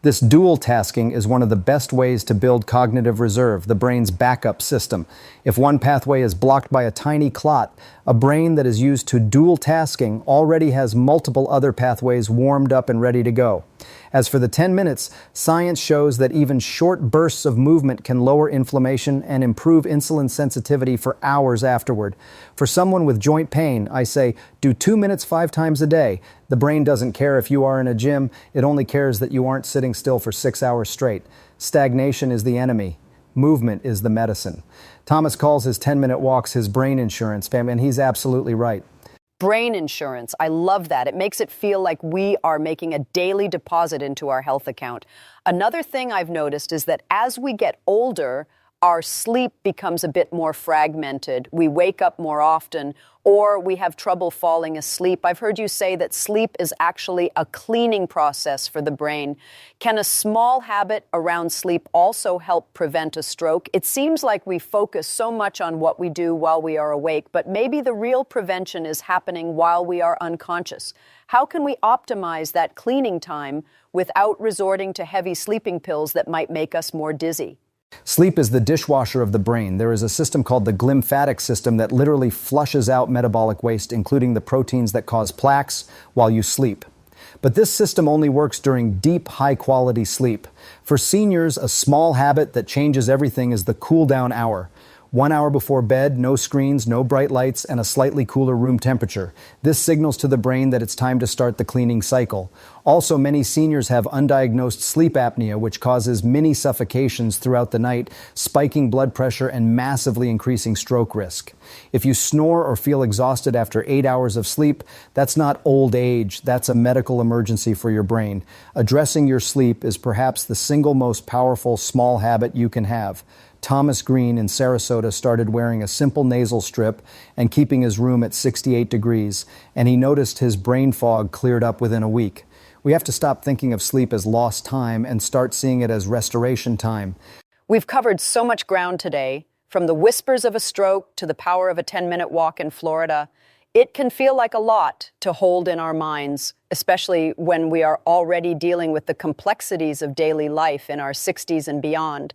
This dual tasking is one of the best ways to build cognitive reserve, the brain's backup system. If one pathway is blocked by a tiny clot, a brain that is used to dual tasking already has multiple other pathways warmed up and ready to go. As for the 10 minutes, science shows that even short bursts of movement can lower inflammation and improve insulin sensitivity for hours afterward. For someone with joint pain, I say, do 2 minutes 5 times a day. The brain doesn't care if you are in a gym, it only cares that you aren't sitting still for 6 hours straight. Stagnation is the enemy. Movement is the medicine. Thomas calls his 10-minute walks his brain insurance, and he's absolutely right.
Brain insurance. I love that. It makes it feel like we are making a daily deposit into our health account. Another thing I've noticed is that as we get older, our sleep becomes a bit more fragmented. We wake up more often, or we have trouble falling asleep. I've heard you say that sleep is actually a cleaning process for the brain. Can a small habit around sleep also help prevent a stroke? It seems like we focus so much on what we do while we are awake, but maybe the real prevention is happening while we are unconscious. How can we optimize that cleaning time without resorting to heavy sleeping pills that might make us more dizzy?
Sleep is the dishwasher of the brain. There is a system called the glymphatic system that literally flushes out metabolic waste, including the proteins that cause plaques, while you sleep. But this system only works during deep, high-quality sleep. For seniors, a small habit that changes everything is the cool-down hour. 1 hour before bed, no screens, no bright lights, and a slightly cooler room temperature. This signals to the brain that it's time to start the cleaning cycle. Also, many seniors have undiagnosed sleep apnea, which causes mini suffocations throughout the night, spiking blood pressure and massively increasing stroke risk. If you snore or feel exhausted after 8 hours of sleep, that's not old age, that's a medical emergency for your brain. Addressing your sleep is perhaps the single most powerful small habit you can have. Thomas Green in Sarasota started wearing a simple nasal strip and keeping his room at 68 degrees, and he noticed his brain fog cleared up within a week. We have to stop thinking of sleep as lost time and start seeing it as restoration time.
We've covered so much ground today, From the whispers of a stroke to the power of a 10-minute walk in Florida, it can feel like a lot to hold in our minds, especially when we are already dealing with the complexities of daily life in our 60s and beyond.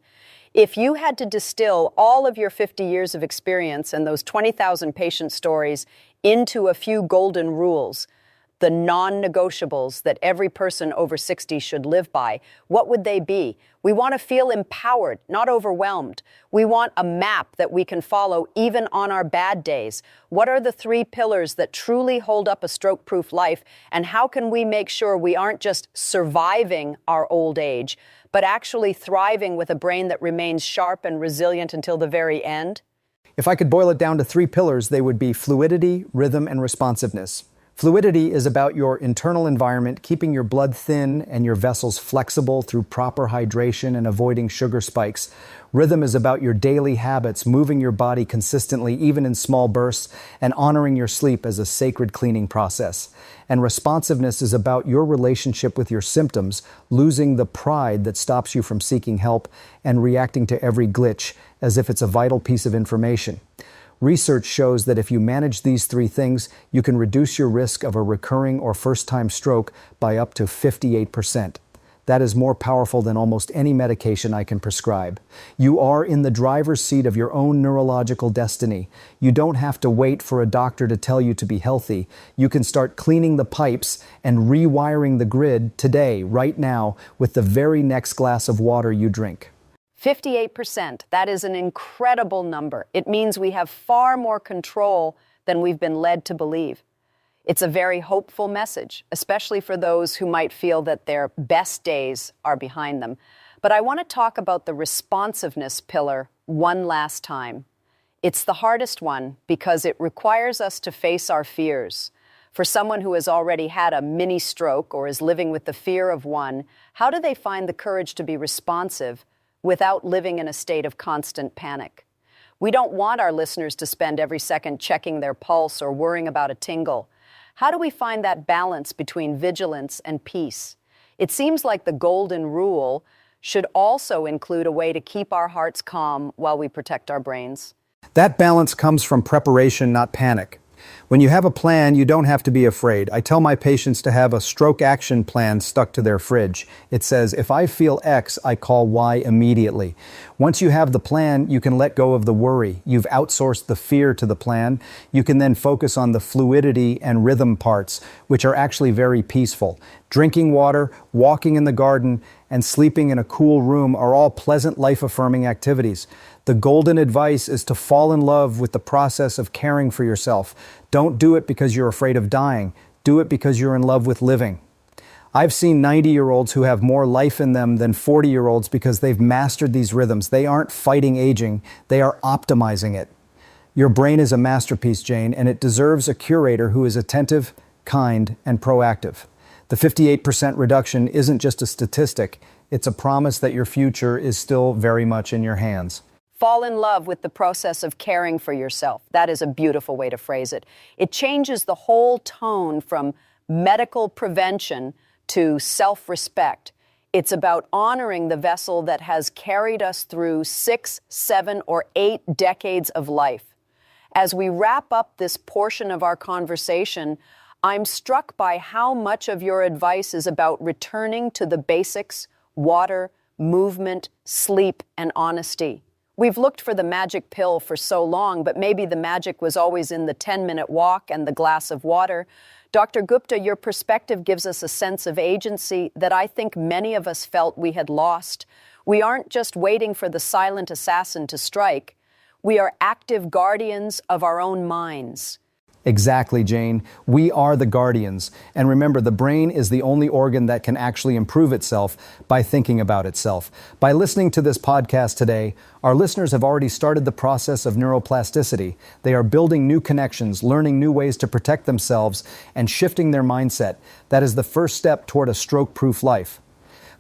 If you had to distill all of your 50 years of experience and those 20,000 patient stories into a few golden rules, the non-negotiables that every person over 60 should live by, what would they be? We want to feel empowered, not overwhelmed. We want a map that we can follow even on our bad days. What are the 3 pillars that truly hold up a stroke-proof life, and how can we make sure we aren't just surviving our old age, but actually thriving with a brain that remains sharp and resilient until the very end?
If I could boil it down to 3 pillars, they would be fluidity, rhythm, and responsiveness. Fluidity is about your internal environment, keeping your blood thin and your vessels flexible through proper hydration and avoiding sugar spikes. Rhythm is about your daily habits, moving your body consistently, even in small bursts, and honoring your sleep as a sacred cleaning process. And responsiveness is about your relationship with your symptoms, losing the pride that stops you from seeking help and reacting to every glitch as if it's a vital piece of information. Research shows that if you manage these 3 things, you can reduce your risk of a recurring or first-time stroke by up to 58%. That is more powerful than almost any medication I can prescribe. You are in the driver's seat of your own neurological destiny. You don't have to wait for a doctor to tell you to be healthy. You can start cleaning the pipes and rewiring the grid today, right now, with the very next glass of water you drink.
58%. That is an incredible number. It means we have far more control than we've been led to believe. It's a very hopeful message, especially for those who might feel that their best days are behind them. But I want to talk about the responsiveness pillar one last time. It's the hardest one because it requires us to face our fears. For someone who has already had a mini stroke or is living with the fear of one, how do they find the courage to be responsive without living in a state of constant panic? We don't want our listeners to spend every second checking their pulse or worrying about a tingle. How do we find that balance between vigilance and peace? It seems like the golden rule should also include a way to keep our hearts calm while we protect our brains.
That balance comes from preparation, not panic. When you have a plan, you don't have to be afraid. I tell my patients to have a stroke action plan stuck to their fridge. It says, if I feel X, I call Y immediately. Once you have the plan, you can let go of the worry. You've outsourced the fear to the plan. You can then focus on the fluidity and rhythm parts, which are actually very peaceful. Drinking water, walking in the garden, and sleeping in a cool room are all pleasant, life-affirming activities. The golden advice is to fall in love with the process of caring for yourself. Don't do it because you're afraid of dying. Do it because you're in love with living. I've seen 90-year-olds who have more life in them than 40-year-olds because they've mastered these rhythms. They aren't fighting aging, they are optimizing it. Your brain is a masterpiece, Jane, and it deserves a curator who is attentive, kind, and proactive. The 58% reduction isn't just a statistic, it's a promise that your future is still very much in your hands.
Fall in love with the process of caring for yourself. That is a beautiful way to phrase it. It changes the whole tone from medical prevention to self-respect. It's about honoring the vessel that has carried us through 6, 7, or 8 decades of life. As we wrap up this portion of our conversation, I'm struck by how much of your advice is about returning to the basics: water, movement, sleep, and honesty. We've looked for the magic pill for so long, but maybe the magic was always in the 10-minute walk and the glass of water. Dr. Gupta, your perspective gives us a sense of agency that I think many of us felt we had lost. We aren't just waiting for the silent assassin to strike. We are active guardians of our own minds.
Exactly, Jane. We are the guardians. And remember, the brain is the only organ that can actually improve itself by thinking about itself. By listening to this podcast today, our listeners have already started the process of neuroplasticity. They are building new connections, learning new ways to protect themselves, and shifting their mindset. That is the first step toward a stroke-proof life.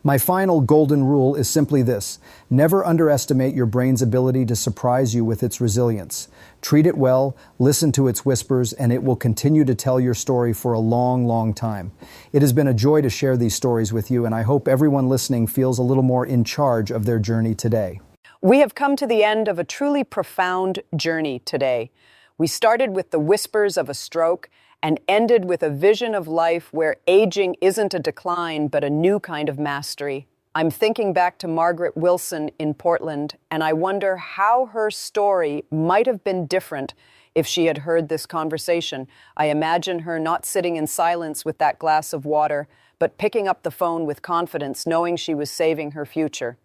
My final golden rule is simply this: never underestimate your brain's ability to surprise you with its resilience. Treat it well, listen to its whispers, and it will continue to tell your story for a long, long time. It has been a joy to share these stories with you, and I hope everyone listening feels a little more in charge of their journey today.
We have come to the end of a truly profound journey today. We started with the whispers of a stroke and ended with a vision of life where aging isn't a decline but a new kind of mastery. I'm thinking back to Margaret Wilson in Portland, and I wonder how her story might have been different if she had heard this conversation. I imagine her not sitting in silence with that glass of water, but picking up the phone with confidence, knowing she was saving her future.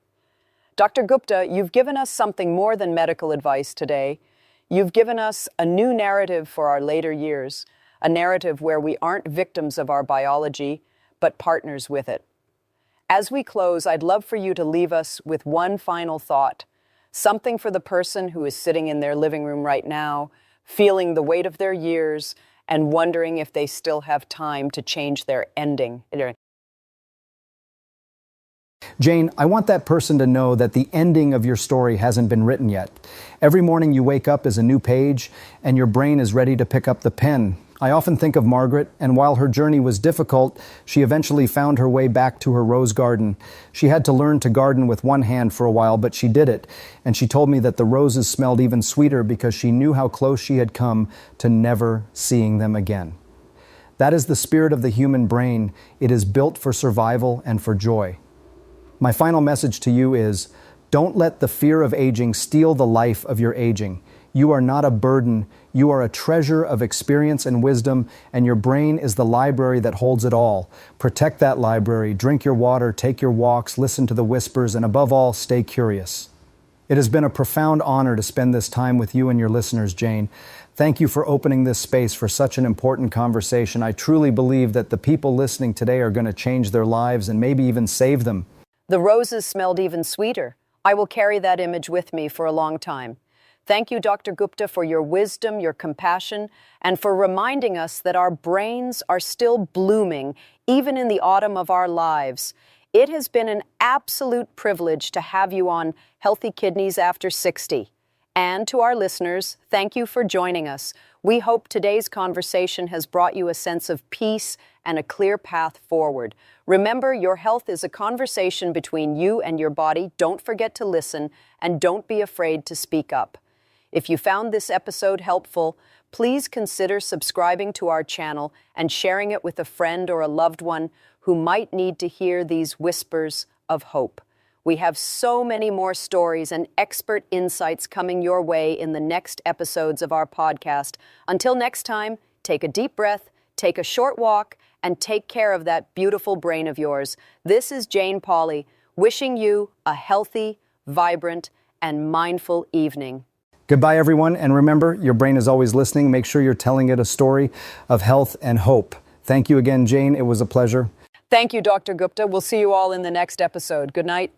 Dr. Gupta, you've given us something more than medical advice today. You've given us a new narrative for our later years, a narrative where we aren't victims of our biology, but partners with it. As we close, I'd love for you to leave us with one final thought, something for the person who is sitting in their living room right now, feeling the weight of their years, and wondering if they still have time to change their ending.
Jane, I want that person to know that the ending of your story hasn't been written yet. Every morning you wake up is a new page, and your brain is ready to pick up the pen. I often think of Margaret, and while her journey was difficult, she eventually found her way back to her rose garden. She had to learn to garden with one hand for a while, but she did it. And she told me that the roses smelled even sweeter because she knew how close she had come to never seeing them again. That is the spirit of the human brain. It is built for survival and for joy. My final message to you is, don't let the fear of aging steal the life of your aging. You are not a burden. You are a treasure of experience and wisdom, and your brain is the library that holds it all. Protect that library, drink your water, take your walks, listen to the whispers, and above all, stay curious. It has been a profound honor to spend this time with you and your listeners, Jane. Thank you for opening this space for such an important conversation. I truly believe that the people listening today are going to change their lives and maybe even save them.
The roses smelled even sweeter. I will carry that image with me for a long time. Thank you, Dr. Gupta, for your wisdom, your compassion, and for reminding us that our brains are still blooming, even in the autumn of our lives. It has been an absolute privilege to have you on Healthy Kidneys After 60. And to our listeners, thank you for joining us. We hope today's conversation has brought you a sense of peace and a clear path forward. Remember, your health is a conversation between you and your body. Don't forget to listen, and don't be afraid to speak up. If you found this episode helpful, please consider subscribing to our channel and sharing it with a friend or a loved one who might need to hear these whispers of hope. We have so many more stories and expert insights coming your way in the next episodes of our podcast. Until next time, take a deep breath, take a short walk, and take care of that beautiful brain of yours. This is Jane Pauley, wishing you a healthy, vibrant, and mindful evening.
Goodbye, everyone, and remember, your brain is always listening. Make sure you're telling it a story of health and hope. Thank you again, Jane. It was a pleasure.
Thank you, Dr. Gupta. We'll see you all in the next episode. Good night.